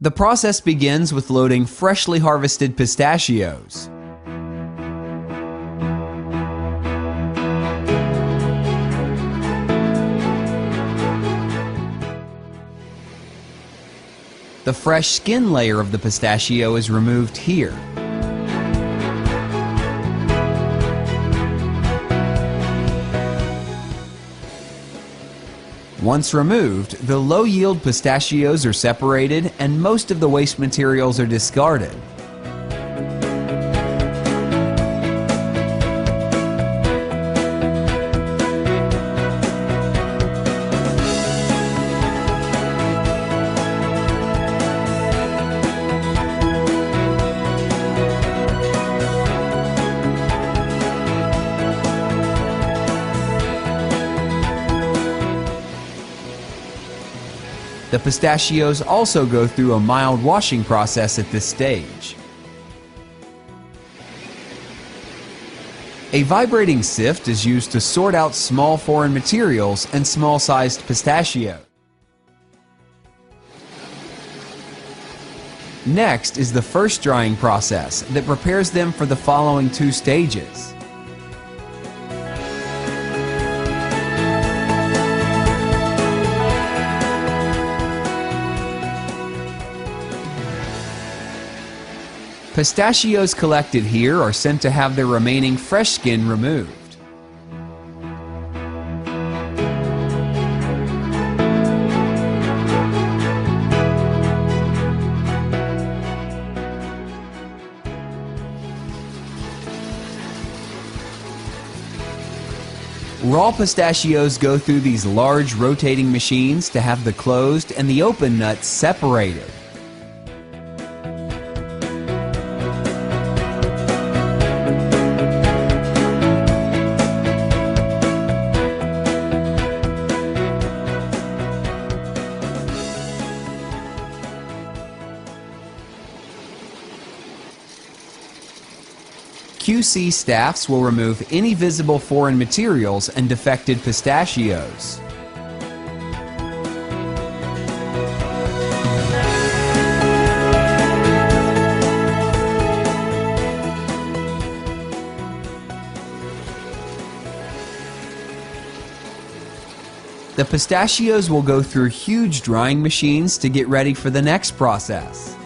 The process begins with loading freshly harvested pistachios. The fresh skin layer of the pistachio is removed here. Once removed, the low-yield pistachios are separated and most of the waste materials are discarded. The pistachios also go through a mild washing process at this stage. A vibrating sift is used to sort out small foreign materials and small-sized pistachio. Next is the first drying process that prepares them for the following two stages. Pistachios collected here are sent to have their remaining fresh skin removed. Raw pistachios go through these large rotating machines to have the closed and the open nuts separated. QC staffs will remove any visible foreign materials and defected pistachios. The pistachios will go through huge drying machines to get ready for the next process.